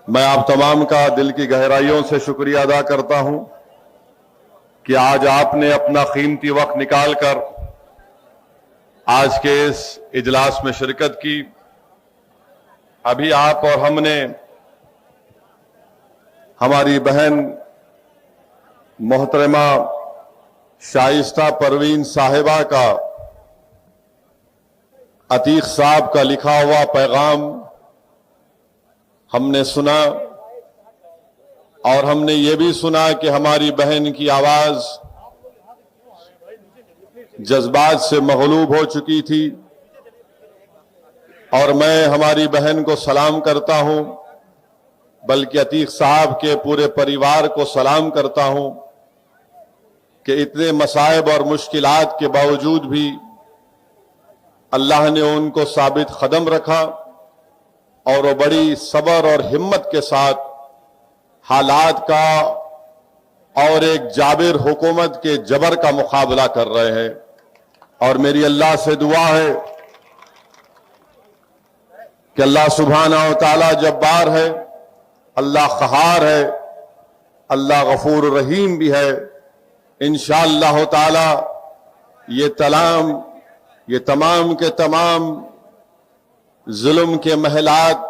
मैं आप तमाम का दिल की गहराइयों से शुक्रिया अदा करता हूं कि आज आपने अपना कीमती वक्त निकालकर आज के इस इजलास में शिरकत की। अभी आप और हमने हमारी बहन मोहतरमा शाइस्ता परवीन साहिबा का अतीक साहब का लिखा हुआ पैगाम हमने सुना और हमने ये भी सुना कि हमारी बहन की आवाज जज्बात से मगलूब हो चुकी थी। और मैं हमारी बहन को सलाम करता हूं, बल्कि अतीक साहब के पूरे परिवार को सलाम करता हूं कि इतने मसाइब और मुश्किलात के बावजूद भी अल्लाह ने उनको साबित कदम रखा और वो बड़ी सब्र और हिम्मत के साथ हालात का और एक जाबिर हुकूमत के जबर का मुकाबला कर रहे हैं। और मेरी अल्लाह से दुआ है कि अल्लाह सुब्हानहू व तआला जब्बार है, अल्लाह क़हार है, अल्लाह गफूर रहीम भी है। इंशाअल्लाह ताला ये तमाम के तमाम जुल्म के महलात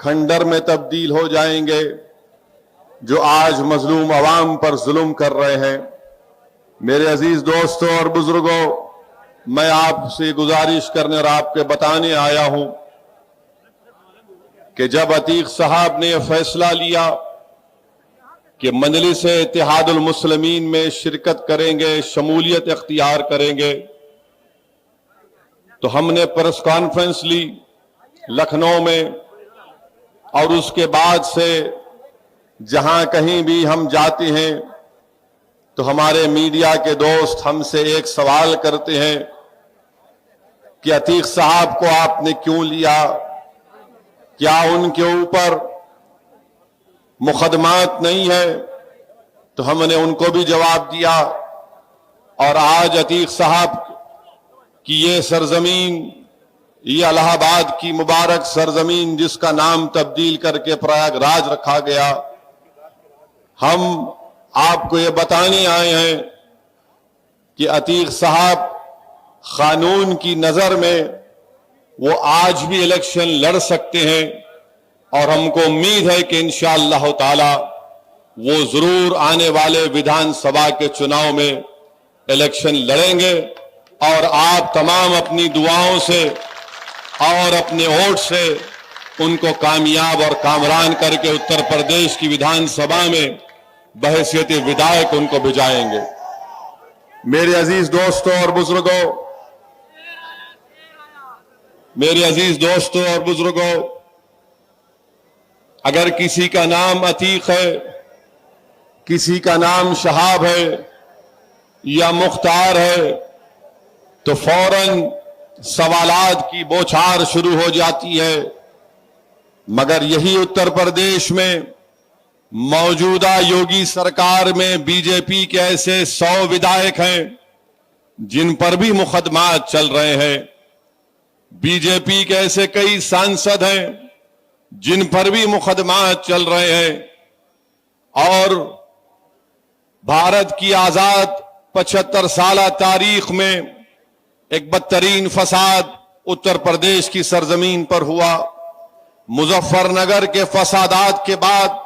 खंडर में तब्दील हो जाएंगे जो आज मजलूम अवाम पर जुल्म कर रहे हैं। मेरे अजीज दोस्तों और बुजुर्गों, मैं आपसे गुजारिश करने और आपके बताने आया हूं कि जब अतीक साहब ने फैसला लिया कि मजलिस इत्तेहादुल मुस्लिमीन में शिरकत करेंगे, शमूलियत इख्तियार करेंगे, तो हमने प्रेस कॉन्फ्रेंस ली लखनऊ में। और उसके बाद से जहां कहीं भी हम जाते हैं तो हमारे मीडिया के दोस्त हमसे एक सवाल करते हैं कि अतीक साहब को आपने क्यों लिया, क्या उनके ऊपर मुकदमात नहीं है? तो हमने उनको भी जवाब दिया। और आज अतीक साहब की ये सरजमीन, ये इलाहाबाद की मुबारक सरजमीन जिसका नाम तब्दील करके प्रयागराज रखा गया, हम आपको ये बताने आए हैं कि अतीक साहब कानून की नजर में वो आज भी इलेक्शन लड़ सकते हैं और हमको उम्मीद है कि इंशाअल्लाह ताला वो जरूर आने वाले विधानसभा के चुनाव में इलेक्शन लड़ेंगे। और आप तमाम अपनी दुआओं से और अपने वोट से उनको कामयाब और कामरान करके उत्तर प्रदेश की विधानसभा में बहैसियत विधायक उनको भिजाएंगे। मेरे अजीज दोस्तों और बुजुर्गों, अगर किसी का नाम अतीक है, किसी का नाम शहाब है या मुख्तार है, तो फौरन सवालात की बौछार शुरू हो जाती है। मगर यही उत्तर प्रदेश में मौजूदा योगी सरकार में बीजेपी के ऐसे 100 विधायक हैं जिन पर भी मुकदमात चल रहे हैं। बीजेपी के ऐसे कई सांसद हैं जिन पर भी मुकदमात चल रहे हैं। और भारत की आजाद 75 साल तारीख में एक बदतरीन फसाद उत्तर प्रदेश की सरजमीन पर हुआ। मुजफ्फरनगर के फसादात के बाद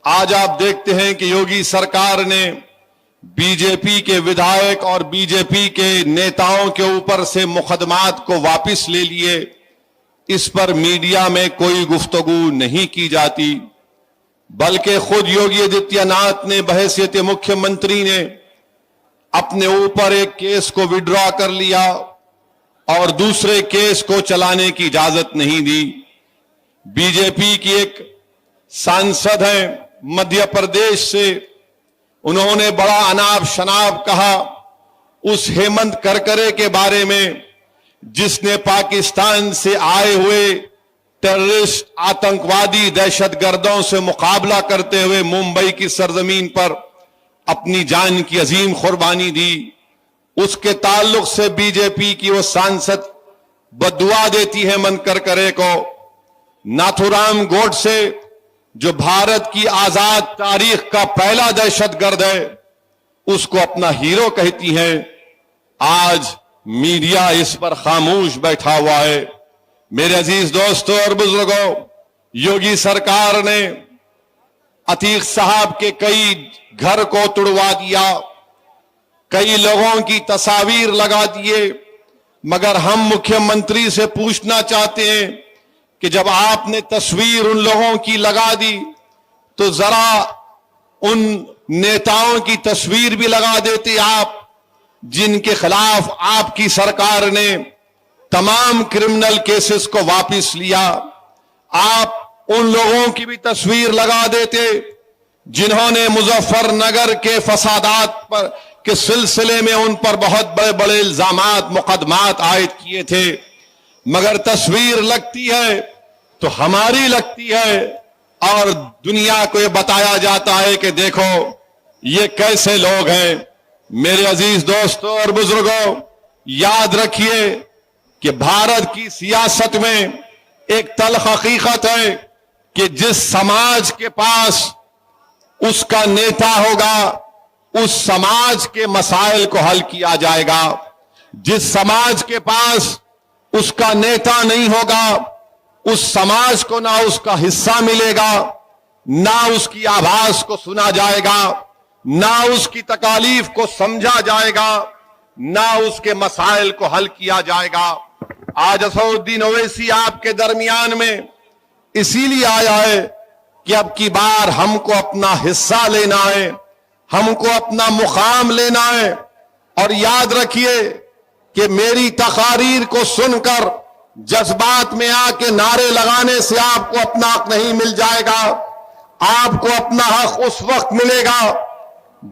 आज आप देखते हैं कि योगी सरकार ने बीजेपी के विधायक और बीजेपी के नेताओं के ऊपर से मुकदमात को वापस ले लिए। इस पर मीडिया में कोई गुफ्तगू नहीं की जाती, बल्कि खुद योगी आदित्यनाथ ने बहैसियत मुख्यमंत्री ने अपने ऊपर एक केस को विड्रॉ कर लिया और दूसरे केस को चलाने की इजाजत नहीं दी। बीजेपी की एक सांसद है मध्य प्रदेश से, उन्होंने बड़ा अनाप शनाप कहा उस हेमंत करकरे के बारे में जिसने पाकिस्तान से आए हुए टेररिस्ट, आतंकवादी, दहशतगर्दों से मुकाबला करते हुए मुंबई की सरजमीन पर अपनी जान की अजीम कुर्बानी दी। उसके ताल्लुक से बीजेपी की वो सांसद बददुआ देती है हेमंत करकरे को। नाथुराम गोडसे जो भारत की आजाद तारीख का पहला दहशतगर्द है, उसको अपना हीरो कहती हैं। आज मीडिया इस पर खामोश बैठा हुआ है। मेरे अजीज दोस्तों और बुजुर्गों, योगी सरकार ने अतीक साहब के कई घर को तुड़वा दिया, कई लोगों की तस्वीर लगा दिए, मगर हम मुख्यमंत्री से पूछना चाहते हैं कि जब आपने तस्वीर उन लोगों की लगा दी तो जरा उन नेताओं की तस्वीर भी लगा देते आप, जिनके खिलाफ आपकी सरकार ने तमाम क्रिमिनल केसेस को वापस लिया। आप उन लोगों की भी तस्वीर लगा देते जिन्होंने मुजफ्फरनगर के फसादात पर के सिलसिले में उन पर बहुत बड़े बड़े इल्जामात मुकदमात आयद किए थे, मगर तस्वीर लगती है तो हमारी लगती है और दुनिया को यह बताया जाता है कि देखो ये कैसे लोग हैं। मेरे अजीज दोस्तों और बुजुर्गों, याद रखिए कि भारत की सियासत में एक तल्ख हकीकत है कि जिस समाज के पास उसका नेता होगा, उस समाज के मसाइल को हल किया जाएगा। जिस समाज के पास उसका नेता नहीं होगा, उस समाज को ना उसका हिस्सा मिलेगा, ना उसकी आवाज को सुना जाएगा, ना उसकी तकालीफ को समझा जाएगा, ना उसके मसाइल को हल किया जाएगा। आज असदुद्दीन ओवैसी आपके दरमियान में इसीलिए आया है कि अब की बार हमको अपना हिस्सा लेना है, हमको अपना मुकाम लेना है। और याद रखिए कि मेरी तकारीर को सुनकर जज्बात में आके नारे लगाने से आपको अपना हक नहीं मिल जाएगा। आपको अपना हक उस वक्त मिलेगा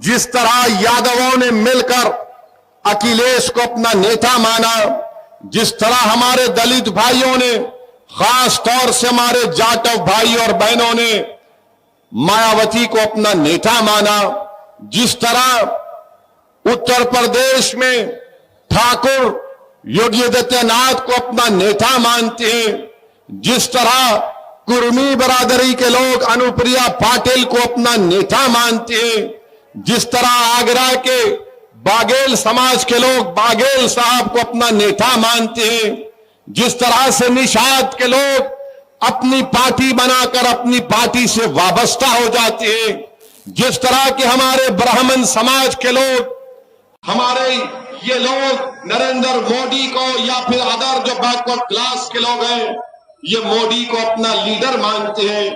जिस तरह यादवों ने मिलकर अखिलेश को अपना नेता माना, जिस तरह हमारे दलित भाइयों ने, खास तौर से हमारे जाटव भाई और बहनों ने मायावती को अपना नेता माना, जिस तरह उत्तर प्रदेश में ठाकुर योगी आदित्यनाथ को अपना नेता मानते हैं, जिस तरह कुर्मी बरादरी के लोग अनुप्रिया पाटिल को अपना नेता मानते हैं, जिस तरह आगरा के बाघेल समाज के लोग बाघेल साहब को अपना नेता मानते हैं, जिस तरह से निषाद के लोग अपनी पार्टी बनाकर अपनी पार्टी से वाबस्ता हो जाते हैं, जिस तरह के हमारे ब्राह्मण समाज के लोग, हमारे ये लोग नरेंद्र मोदी को या फिर अदर जो बैकवर्ड क्लास के लोग हैं, ये मोदी को अपना लीडर मानते हैं।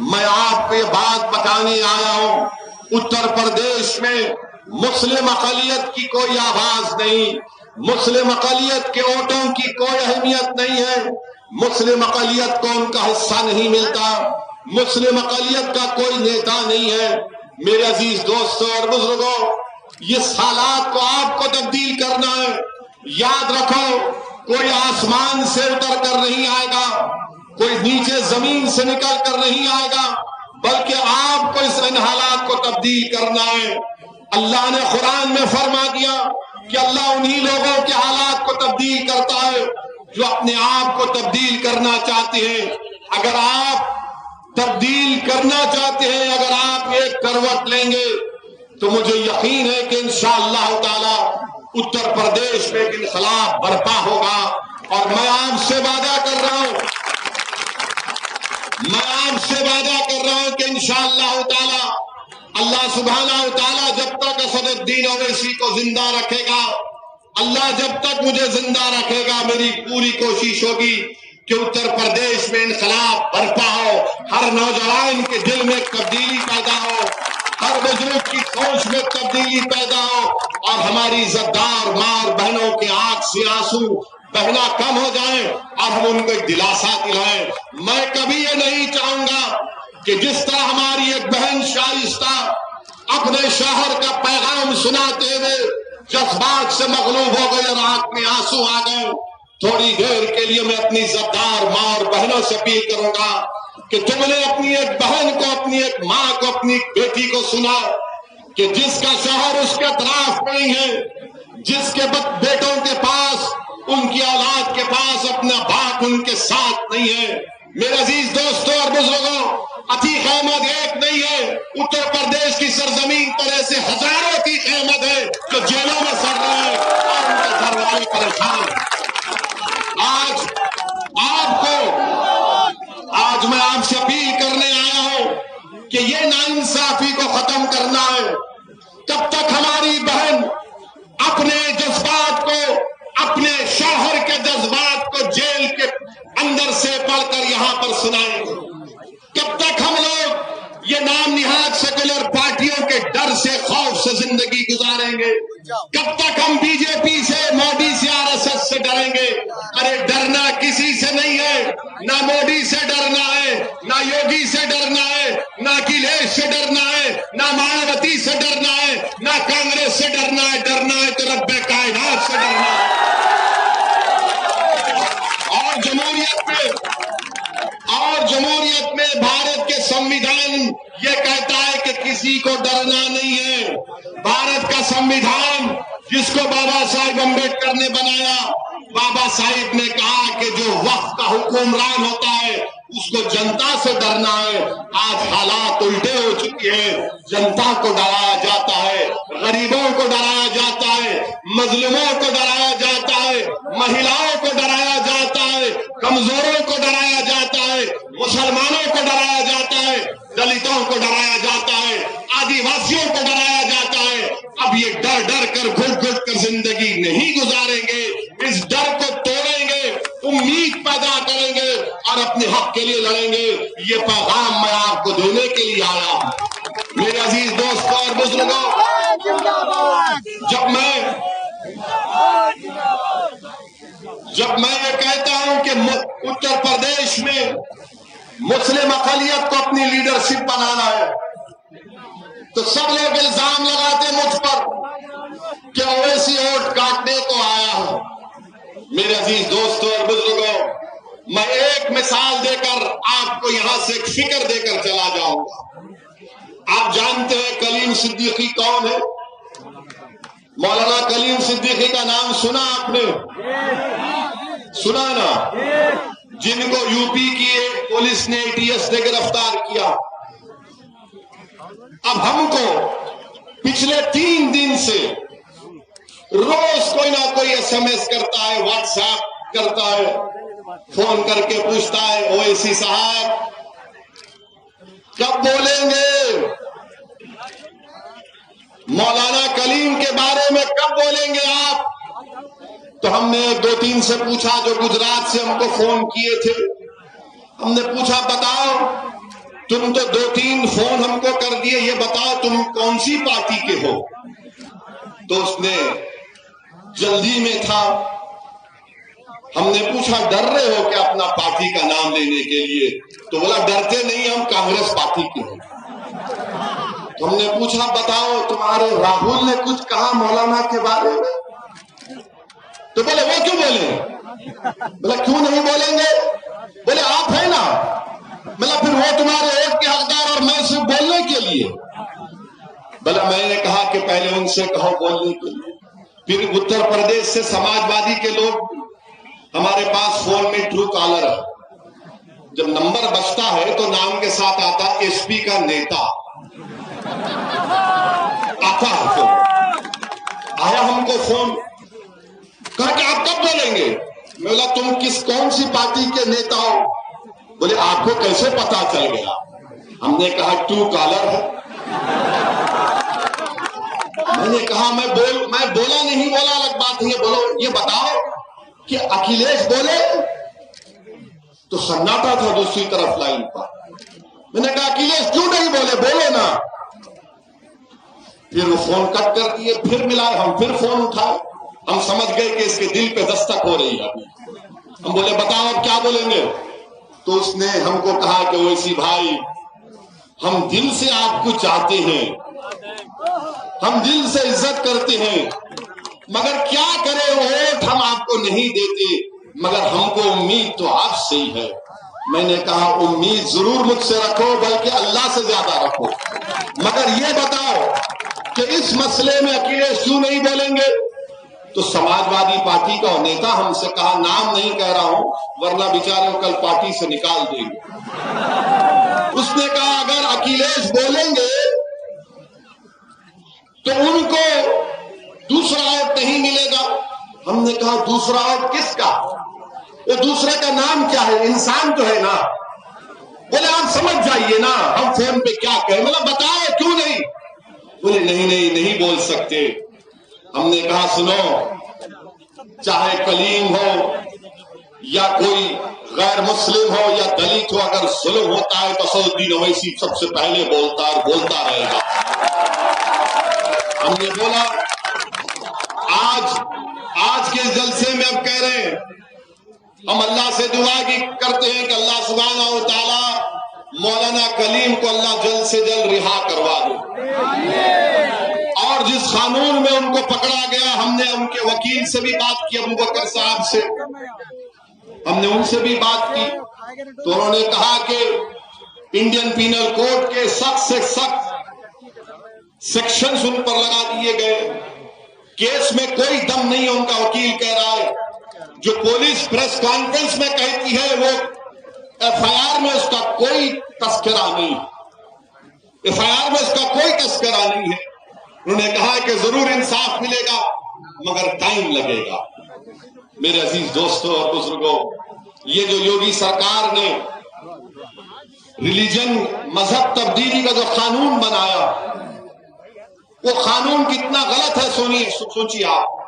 मैं आपको ये बात बताने आया हूं, उत्तर प्रदेश में मुस्लिम अक़लियत की कोई आवाज नहीं, मुस्लिम अक़लियत के वोटों की कोई अहमियत नहीं है, मुस्लिम अक़लियत को उनका हिस्सा नहीं मिलता, मुस्लिम अक़लियत का कोई नेता नहीं है। मेरे अजीज दोस्तों और बुजुर्गों, ये हालात को आपको तब्दील करना है। याद रखो, कोई आसमान से उतर कर नहीं आएगा, कोई नीचे जमीन से निकल कर नहीं आएगा, बल्कि आपको इन हालात को तब्दील करना है। अल्लाह ने कुरान में फरमा दिया कि अल्लाह उन्हीं लोगों के हालात को तब्दील करता है जो अपने आप को तब्दील करना चाहते हैं। अगर आप तब्दील करना चाहते हैं, अगर आप एक करवट लेंगे तो मुझे यकीन है कि इंशाअल्लाह ताला उत्तर प्रदेश में एक इन्कलाब बर्पा होगा। और मैं आपसे वादा कर रहा हूं, कि इंशाअल्लाह ताला अल्लाह सुब्हानहू ताला जब तक असदुद्दीन ओवैसी को जिंदा रखेगा, अल्लाह जब तक मुझे जिंदा रखेगा, मेरी पूरी कोशिश होगी कि उत्तर प्रदेश में इन्कलाब बर्पा हो, हर नौजवान के दिल में तब्दीली पैदा हो, हर बुजुर्ग की सोच में तब्दीली पैदा हो, और हमारी इज्जतदार माँ और बहनों के आंख से आंसू बहना कम हो जाए और हम उनको एक दिलासा दिलाएं। मैं कभी ये नहीं चाहूंगा कि जिस तरह हमारी एक बहन शाइस्ता अपने शहर का पैगाम सुनाते हुए जज्बात से मगलूब हो गई और आंख में आंसू आ गए, थोड़ी देर के लिए मैं अपनी इज्जतदार माँ और बहनों से अपील करूंगा कि तुमने अपनी एक बहन को, अपनी एक माँ को, अपनी बेटी को सुना कि जिसका शहर उसके तरफ नहीं है, जिसके बेटों के पास, उनकी औलाद के पास अपना बाप उनके साथ नहीं है, मेरे अजीज दोस्तों और बुजुर्गों, अतीक अहमद एक नहीं है। उत्तर प्रदेश की सरजमीन पर ऐसे हजारों अतीक अहमद है जो जेलों में सड़ रहे हैं और उनके घर वाले परेशान। आज मैं आपसे अपील करने आया हूं कि ये नाइंसाफी को खत्म करना है। तब तक हमारी बहन अपने जज्बात को, अपने शौहर के जज्बात को जेल के अंदर से पढ़कर यहां पर सुनाएंगे। कब तक हम लोग ये नाम निहाद सेकुलर पार्टियों के डर से, खौफ से जिंदगी गुजारेंगे? कब तक हम बीजेपी से, मोदी से, आरएसएस से डरेंगे? अरे डरना किसी से नहीं है। ना मोदी से डरना है, ना योगी से डरना है, ना अखिलेश से डरना है, ना मायावती से डरना है, ना कांग्रेस से डरना है। डरना है तो रब्बे कायनात से डरना है। और जमहूरियत में भारत के संविधान ये कहता है कि किसी को डरना नहीं है। भारत का संविधान जिसको बाबा साहिब अम्बेडकर ने बनाया, बाबा साहिब ने कहा कि जो वक्त का हुक्मरान होता है उसको जनता से डरना है। आज हालात उल्टे हो चुके हैं। जनता को डराया जाता है, गरीबों को डराया जाता है, मजलूमों को डराया जाता है, महिलाओं को डराया जाता है, कमजोरों को डराया जाता है, मुसलमानों को डराया जाता है, दलितों को डराया जाता है, आदिवासियों को डराया जाता है। अब ये डर डर कर, घुट घुट कर जिंदगी नहीं गुजारेंगे। इस डर को तोड़ेंगे, उम्मीद पैदा करेंगे और अपने हक के लिए लड़ेंगे। ये पैगाम मैं आपको देने के लिए आया हूं। मेरे अजीज दोस्तों और बुजुर्गों, जब मैं ये कहता हूं कि उत्तर प्रदेश में मुस्लिम अक़लियत को अपनी लीडरशिप बनाना है, तो सब लोग इल्जाम लगाते मुझ पर कि ओवैसी वोट काटने को आया हूं। मेरे अजीज दोस्तों और बुजुर्गों, मैं एक मिसाल देकर आपको यहां से एक फिक्र देकर चला जाऊंगा। आप जानते हैं कलीम सिद्दीकी कौन है? मौलाना कलीम सिद्दीकी का नाम सुना आपने? सुना ना? जिनको यूपी की एक पुलिस ने, ATS ने गिरफ्तार किया। अब हमको पिछले 3 दिन से रोज कोई ना कोई SMS करता है, व्हाट्सएप करता है, फोन करके पूछता है, ओवैसी साहब कब बोलेंगे? मौलाना कलीम के बारे में कब बोलेंगे आप? तो हमने 2-3 से पूछा जो गुजरात से हमको फोन किए थे। हमने पूछा बताओ, तुम तो 2-3 फोन हमको कर दिए, ये बताओ तुम कौन सी पार्टी के हो? तो उसने जल्दी में था। हमने पूछा डर रहे हो क्या अपना पार्टी का नाम लेने के लिए? तो बोला डरते नहीं, हम कांग्रेस पार्टी के हैं। तो हमने पूछा बताओ तुम्हारे राहुल ने कुछ कहा मौलाना के बारे में? तो बोले वो क्यों बोले? बोला क्यों नहीं बोलेंगे? बोले आप है ना। बोला फिर वो तुम्हारे वोट के हकदार और मैं सिर्फ बोलने के लिए? बोला मैंने कहा कि पहले उनसे कहो बोलने के लिए। फिर उत्तर प्रदेश से समाजवादी के लोग हमारे पास फोन में ट्रू कॉलर है, जब नंबर बजता है तो नाम के साथ आता SP का नेता आता है। फोन आया हमको, फोन कहा कि आप कब बोलेंगे? मैं बोला तुम कौन सी पार्टी के नेता हो? बोले आपको कैसे पता चल गया? हमने कहा ट्रू कॉलर है। मैंने कहा मैं बोला नहीं, बोला अलग बात है, ये बोलो, ये बताओ कि अखिलेश बोले? तो सन्नाटा था दूसरी तरफ लाइन पर। मैंने कहा अखिलेश क्यों नहीं बोले, बोलो ना। फिर वो फोन कट कर दिए, फिर मिलाए, हम फिर फोन उठाए। हम समझ गए कि इसके दिल पे दस्तक हो रही है अभी। हम बोले बताओ अब क्या बोलेंगे? तो उसने हमको कहा कि ओवैसी भाई, हम दिल से आपको चाहते हैं, हम दिल से इज्जत करते हैं, मगर क्या करें वोट हम आपको नहीं देते, मगर हमको उम्मीद तो आपसे ही है। मैंने कहा उम्मीद जरूर मुझसे रखो, बल्कि अल्लाह से ज्यादा रखो, मगर ये बताओ कि इस मसले में अखिलेश क्यों नहीं बोलेंगे? तो समाजवादी पार्टी का नेता हमसे कहा, नाम नहीं कह रहा हूं वरना बेचारे कल पार्टी से निकाल देंगे। उसने कहा अगर अखिलेश बोलेंगे तो उनको दूसरा वोट नहीं मिलेगा। हमने कहा दूसरा वोट किसका? वो दूसरे का नाम क्या है? इंसान तो है ना। बोले आप समझ जाइए ना, हम फोन पे क्या कहें। मतलब बताओ क्यों नहीं? बोले नहीं बोल सकते। हमने कहा सुनो, चाहे कलीम हो या कोई गैर मुस्लिम हो या दलित हो, अगर जुल्म होता है तो असदुद्दीन ओवैसी सबसे पहले बोलता रहेगा। हमने बोला आज के जलसे में अब कह रहे हैं, हम अल्लाह से दुआ की करते हैं कि अल्लाह सुब्हानहू व तआला मौलाना कलीम को अल्लाह जल्द से जल्द रिहा करवा दो। और जिस कानून में उनको पकड़ा गया, हमने उनके वकील से भी बात की, अबू बकर साहब से, हमने उनसे भी बात की, तो उन्होंने कहा कि इंडियन पीनल कोड के सख्त से सख्त सेक्शंस उन पर लगा दिए गए। केस में कोई दम नहीं है, उनका वकील कह रहा है। जो पुलिस प्रेस कॉन्फ्रेंस में कहती है वो एफआईआर में उसका कोई तस्करा नहीं, एफआईआर में उसका कोई तस्करा नहीं है। उन्होंने कहा कि जरूर इंसाफ मिलेगा मगर टाइम लगेगा। मेरे अजीज दोस्तों और बुजुर्गों, ये जो योगी सरकार ने रिलीजन मजहब तब्दीली का जो कानून बनाया, वो कानून कितना गलत है सोचिए आप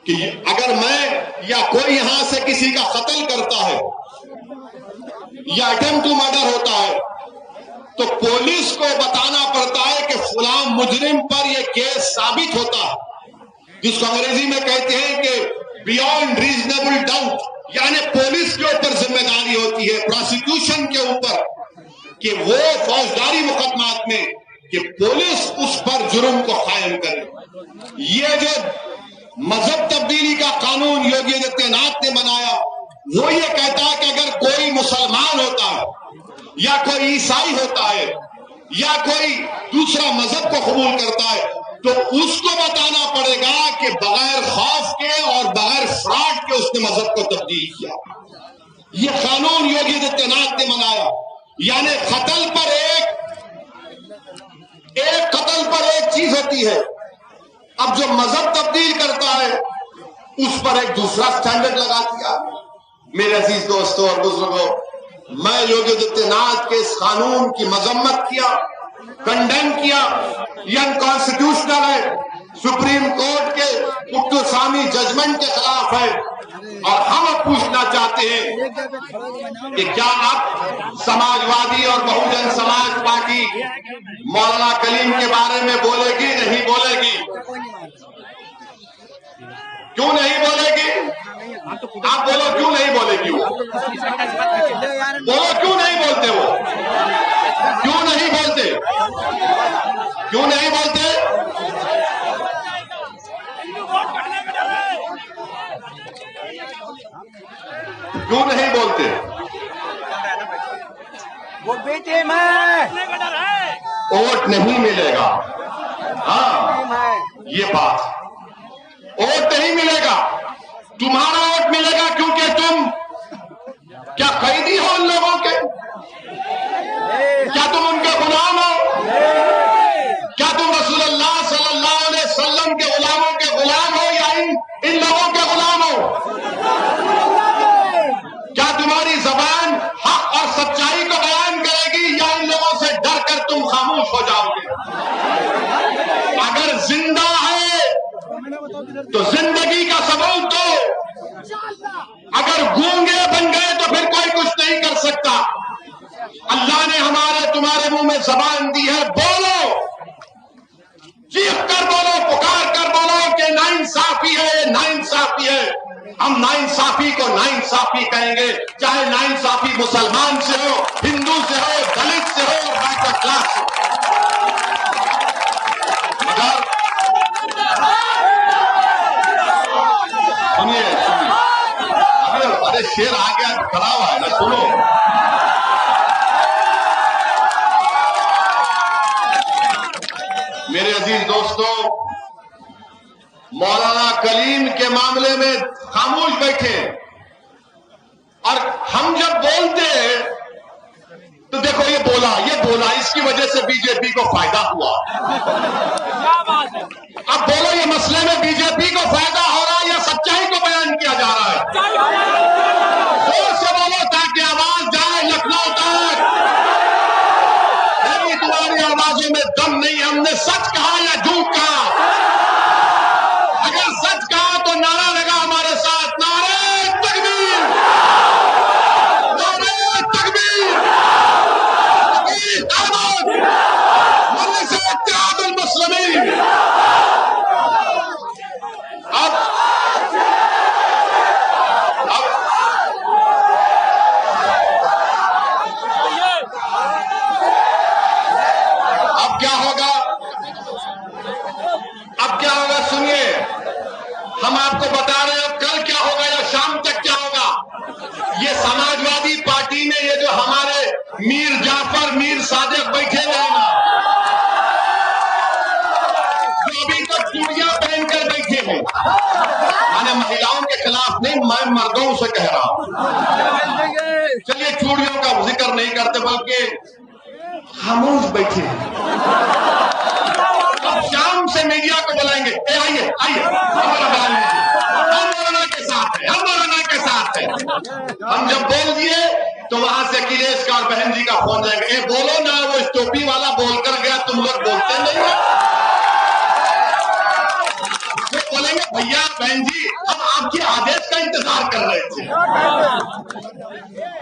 कि अगर मैं या कोई यहां से किसी का कत्ल करता है या अटेम्प्ट टू मर्डर होता है तो पुलिस को बताना पड़ता है कि फलां मुजरिम पर यह केस साबित होता है, जिसको अंग्रेजी में कहते हैं कि बियॉन्ड रीजनेबल डाउट, यानी पुलिस के ऊपर जिम्मेदारी होती है, प्रोसिक्यूशन के ऊपर, कि वो फौजदारी मुकदमात में कि पुलिस उस पर जुर्म को कायम करे। ये जो मजहब तब्दीली का कानून योगी आदित्यनाथ ने बनाया, वो ये कहता है कि अगर कोई मुसलमान होता है या कोई ईसाई होता है या कोई दूसरा मजहब को कबूल करता है तो उसको बताना पड़ेगा कि बगैर खौफ के और बगैर फ्रॉड के उसने मजहब को तब्दील किया। ये कानून योगी आदित्यनाथ ने बनाया, यानी कत्ल पर एक चीज होती है। अब जो मजहब तब्दील करता है उस पर एक दूसरा स्टैंडर्ड लगा दिया। मेरे अजीज दोस्तों और बुजुर्गों, मैं योगी आदित्यनाथ के इस कानून की मजम्मत किया, कंडेम किया। ये अनकॉन्स्टिट्यूशनल है, सुप्रीम कोर्ट के मुक्तसामी जजमेंट के खिलाफ है। और हम अब पूछना चाहते हैं कि क्या आप समाजवादी और बहुजन समाज पार्टी मौलाना कलीम के बारे में बोलेगी? नहीं बोलेगी। क्यों नहीं बोलेगी? आप बोलो क्यों नहीं बोलेगी? वो बोलो क्यों नहीं बोलते? वो क्यों नहीं बोलते? क्यों नहीं बोलते? क्यों नहीं बोलते? वो बेटे में वोट नहीं मिलेगा। हाँ, ये बात, वोट नहीं मिलेगा। तुम्हारा वोट मिलेगा क्योंकि तुम क्या कैदी हो उन लोगों के? क्या तुम उनके गुलाम हो? क्या तुम रसूलुल्लाह सल्लल्लाहु अलैहि वसल्लम के गुलामों के गुलाम हो या इन लोगों के गुलाम हो? क्या तुम्हारी जबान हक और सच्चाई को बयान करेगी या इन लोगों से डर कर तुम खामोश हो जाओगे? अगर जिंदा है तो जिंदगी का सबूत दो। अगर गूंगे बन गए तो फिर कोई कुछ नहीं कर सकता। अल्लाह ने हमारे तुम्हारे मुंह में जबान दी है, बोलो, चीख कर बोलो, पुकार कर बोलो कि नाइंसाफी है, नाइंसाफी है। हम नाइंसाफी को नाइंसाफी कहेंगे, चाहे नाइंसाफी मुसलमान से हो, हिंदू से हो, दलित से हो, बैकवर्ड क्लास से। सुनिए, अरे शेर आ गया, खड़ा हुआ है ना, सुनो। मेरे अजीज दोस्तों, मौलाना कलीम के मामले में खामोश बैठे, और हम जब बोलते हैं तो देखो ये बोला, इसकी वजह से बीजेपी को फायदा हुआ। अब बोलो, ये मसले में बीजेपी को फायदा हो रहा है या सच्चाई को बयान किया जा रहा है? जोर से बोलो ताकि आवाज जाए लखनऊ तक। नहीं, तुम्हारी आवाजों में दम नहीं। हमने सच कहा या झूठ कहा? अगर सच कहा तो नारा लगा हमारे साथ, नारे तकबीर, नारे तकबीर, तकबीर अहमद, मजलिस इत्तेहादुल मुस्लिमीन। अब क्या होगा? सुनिए, हम आपको बता रहे हैं अब कल क्या होगा या शाम तक क्या होगा। ये समाजवादी पार्टी में ये जो हमारे मीर जाफर, मीर सादिक बैठे हुए हैं ना, जो अभी तक चूड़ियां पहनकर बैठे हैं, मैंने महिलाओं के खिलाफ नहीं, मैं मर्दों से कह रहा हूं। चलिए चूड़ियों का जिक्र नहीं करते, बल्कि खामोश बैठे हैं। अब शाम से मीडिया को बुलाएंगे, आइए हमारा बयान लीजिए, हम मौलाना के साथ है, हम मौलाना के साथ है। हम जब बोल दिए तो वहां से अखिलेश का और बहन जी का फोन जाएगा, बोलो ना, वो इस टोपी वाला बोलकर गया, तुम लोग बोलते नहीं हो। तो बोलेंगे भैया बहन जी, हम आपके आदेश का इंतजार कर रहे थे।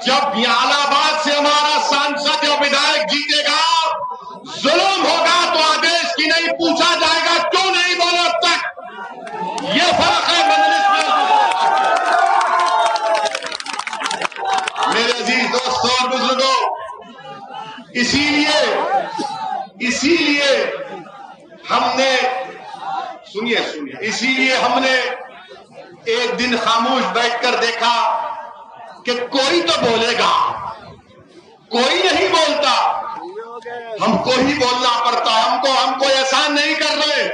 जब इलाहाबाद से हमारा सांसद या विधायक जीतेगा, जुल्म होगा तो आदेश की नहीं, पूछा जाएगा क्यों नहीं बोले अब तक। ये फर्क है मजलिस में। मेरे अजीज दोस्तों और बुजुर्गों, इसीलिए हमने इसीलिए हमने एक दिन खामोश बैठकर देखा कि कोई तो बोलेगा, कोई नहीं बोलता, हमको ही बोलना पड़ता है। हमको एहसान नहीं कर रहे,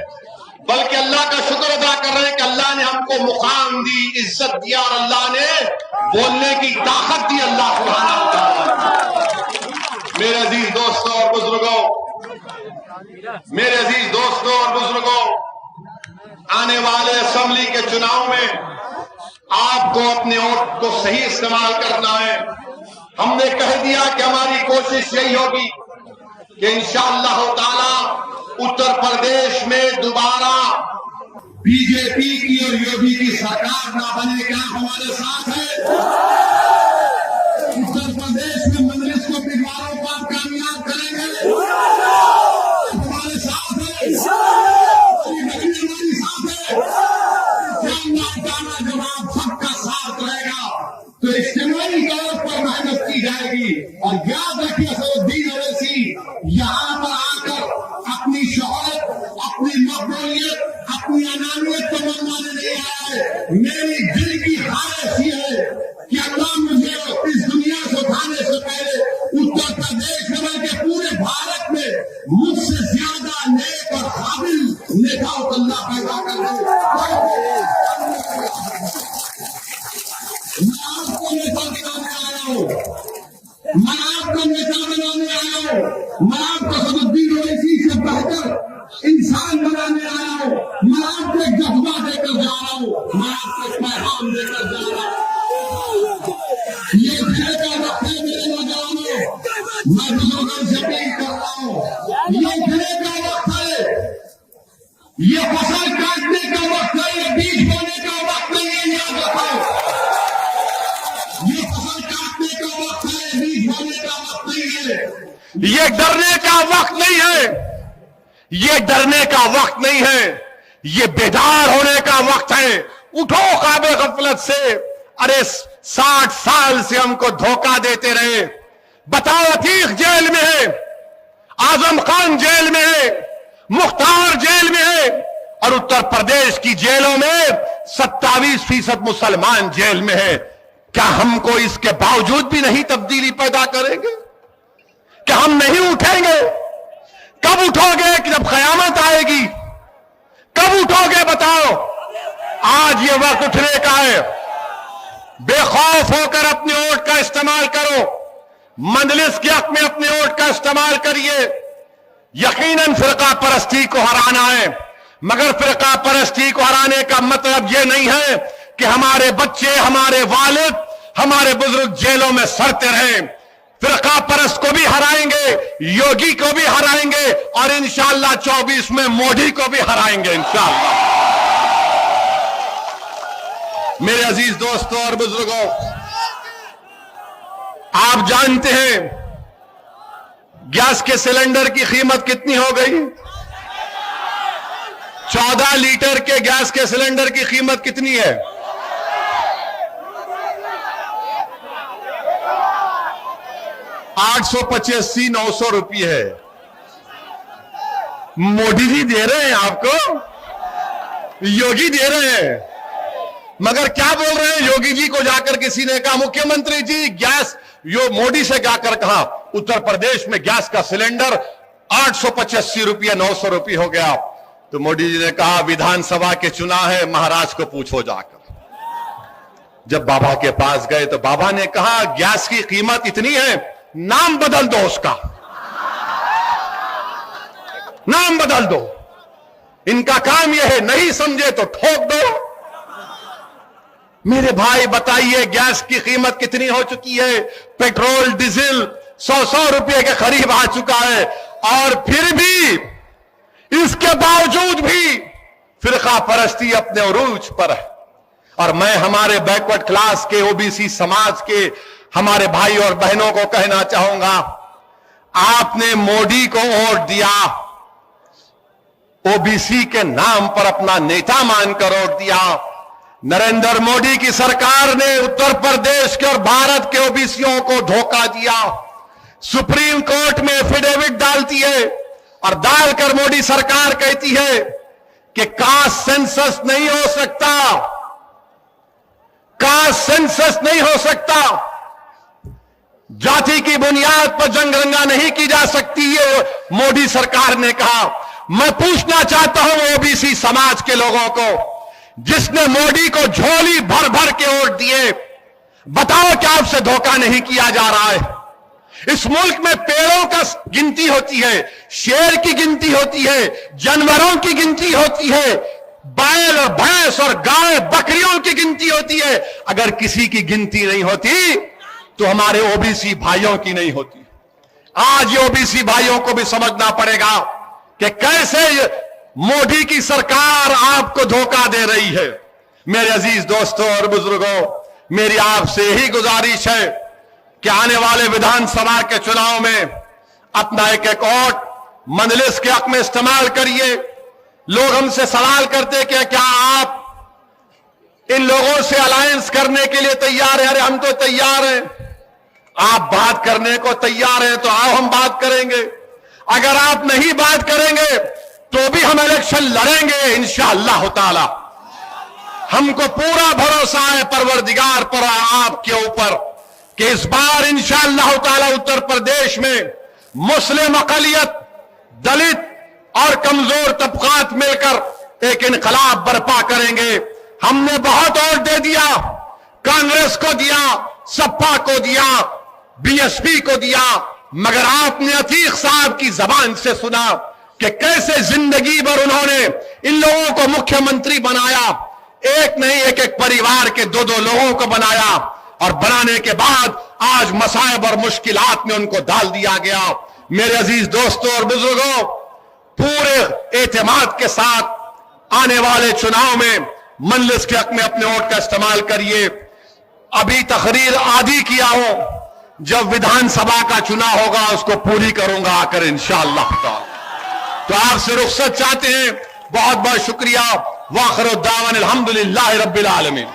बल्कि अल्लाह का शुक्र अदा कर रहे हैं कि अल्लाह ने हमको मुकाम दी, इज्जत दिया, और अल्लाह ने बोलने की ताकत दी। अल्लाह सुब्हानहू व तआला। मेरे अजीज दोस्तों और बुजुर्गों, आने वाले असेंबली के चुनाव में आपको अपने वोट को सही इस्तेमाल करना है। हमने कह दिया कि हमारी कोशिश यही होगी कि इंशाअल्लाह ताला उत्तर प्रदेश में दोबारा बीजेपी की और योगी की सरकार ना बने। क्या हमारे साथ है? उत्तर प्रदेश में मजलिस को बिगाड़ों पर कामयाब करेंगे, हमारे साथ है, हमारी साथ है। जब आप सबका साथ रहेगा तो इज्तिमाई तौर पर मेहनत की जाएगी। और याद रखिए असदुद्दीन ओवैसी यहाँ पर आकर अपनी शोहरत, अपनी मकबूलियत, अपनी अनानियत को मनवाने नहीं आया है। मेरी दिल की ख्वाहिश ये है कि अल्लाह मुझे इस दुनिया से उठाने से पहले उत्तर प्रदेश में बल्कि पूरे भारत में मुझसे ज्यादा नेक और काबिल नेताओं को अल्लाह पैदा कर दे। मैं आपको नेता बनाने आया हूँ, मैं आपको नेता बनाने आया हूँ, मैं आपको असदुद्दीन ओवैसी से बेहतर इंसान बनाने आया हूँ। मैं आपको एक जज्बा देकर जा रहा हूँ, मैं आपको एक पैगाम देकर जा रहा हूँ। ये खेल का वक्त है मेरे नौजवानों, मैं बुजुर्गों से अपील कर रहा हूँ। ये खेल का वक्त है, ये फसल काटने का वक्त है, ये बीज बोने का वक्त नहीं है। याद रखो, ये फसल काटने का वक्त है, बीज बोने का वक्त नहीं है। ये डरने का वक्त नहीं है, ये डरने का वक्त नहीं है, ये बेदार होने का वक्त है। उठो ख्वाबे गफलत से। अरे 60 साल से हमको धोखा देते रहे। बताओ, अतीक जेल में है, आजम खान जेल में है, मुख्तार जेल में है, और उत्तर प्रदेश की जेलों में 27% मुसलमान जेल में है। क्या हमको इसके बावजूद भी नहीं तब्दीली पैदा करेंगे? क्या हम नहीं उठेंगे? कब उठोगे? कि जब कयामत आएगी। कब उठोगे बताओ? आज ये वक्त उठने का है। बेखौफ होकर अपने वोट का इस्तेमाल करो। मजलिस के हक में अपने वोट का इस्तेमाल करिए। यकीनन फिरका परस्ती को हराना है, मगर फिरका परस्ती को हराने का मतलब यह नहीं है कि हमारे बच्चे, हमारे वालिद, हमारे बुजुर्ग जेलों में सड़ते रहें। फिरका परस्त को भी हराएंगे, योगी को भी हराएंगे और इंशाअल्लाह 24 में मोदी को भी हराएंगे इंशाअल्लाह। मेरे अजीज दोस्तों और बुजुर्गों, आप जानते हैं गैस के सिलेंडर की कीमत कितनी हो गई? 14 लीटर के गैस के सिलेंडर की कीमत कितनी है? 885-900 रुपये है। मोदी जी दे रहे हैं आपको, योगी दे रहे हैं, मगर क्या बोल रहे हैं? योगी जी को जाकर किसी ने कहा, मुख्यमंत्री जी गैस, यो मोदी से जाकर कहा उत्तर प्रदेश में गैस का सिलेंडर 885 रुपये 900 रुपये हो गया। तो मोदी जी ने कहा विधानसभा के चुनाव है, महाराज को पूछो जाकर। जब बाबा के पास गए तो बाबा ने कहा गैस की कीमत इतनी है, नाम बदल दो उसका, नाम बदल दो। इनका काम यह है, नहीं समझे तो ठोक दो। मेरे भाई बताइए गैस की कीमत कितनी हो चुकी है? पेट्रोल डीजल 100 रुपये के करीब आ चुका है और फिर भी, इसके बावजूद भी फिरका परस्ती अपने उरूज पर है। और मैं हमारे बैकवर्ड क्लास के, ओबीसी समाज के हमारे भाई और बहनों को कहना चाहूंगा, आपने मोदी को वोट दिया, ओबीसी के नाम पर अपना नेता मानकर वोट दिया। नरेंद्र मोदी की सरकार ने उत्तर प्रदेश के और भारत के ओबीसीयों को धोखा दिया। सुप्रीम कोर्ट में एफिडेविट डालती है और डालकर मोदी सरकार कहती है कि कास्ट सेंसस नहीं हो सकता, कास्ट सेंसस नहीं हो सकता, जाति की बुनियाद पर जंगरंगा नहीं की जा सकती, ये मोदी सरकार ने कहा। मैं पूछना चाहता हूं ओबीसी समाज के लोगों को, जिसने मोदी को झोली भर भर के वोट दिए, बताओ क्या आपसे धोखा नहीं किया जा रहा है? इस मुल्क में पेड़ों का गिनती होती है, शेर की गिनती होती है, जानवरों की गिनती होती है, बैल और भैंस और गाय बकरियों की गिनती होती है। अगर किसी की गिनती नहीं होती तो हमारे ओबीसी भाइयों की नहीं होती। आज ये ओबीसी भाइयों को भी समझना पड़ेगा कि कैसे मोदी की सरकार आपको धोखा दे रही है। मेरे अजीज दोस्तों और बुजुर्गों, मेरी आपसे यही गुजारिश है कि आने वाले विधानसभा के चुनाव में अपना एक वोट मजलिस के हक में इस्तेमाल करिए। लोग हमसे सवाल करते कि क्या आप इन लोगों से अलायंस करने के लिए तैयार हैं? अरे हम तो तैयार हैं। आप बात करने को तैयार हैं तो आओ हम बात करेंगे। अगर आप नहीं बात करेंगे तो भी हम इलेक्शन लड़ेंगे इंशाअल्लाह ताला। हमको पूरा भरोसा है परवरदिगार पर, आपके ऊपर, कि इस बार इंशाअल्लाह ताला उत्तर प्रदेश में मुस्लिम अकलियत, दलित और कमजोर तबकात मिलकर एक इनकलाब बर्पा करेंगे। हमने बहुत वोट दे दिया, कांग्रेस को दिया, सपा को दिया, बीएसपी को दिया, मगर आपने अतीक साहब की जबान से सुना कि कैसे जिंदगी भर उन्होंने इन लोगों को मुख्यमंत्री बनाया। एक नहीं, एक एक परिवार के 2-2 लोगों को बनाया और बनाने के बाद आज मसाइब और मुश्किलात में उनको डाल दिया गया। मेरे अजीज दोस्तों और बुजुर्गों, पूरे एतमाद के साथ आने वाले चुनाव में मजलिस के हक में अपने वोट का इस्तेमाल करिए। अभी तकरीर आदि किया हो, जब विधानसभा का चुनाव होगा उसको पूरी करूंगा आकर इंशाअल्लाह ताला। तो आपसे रुखसत चाहते हैं। बहुत बहुत शुक्रिया। वाखिर दावन अल्हम्दुलिल्लाहि रब्बिल आलमीन।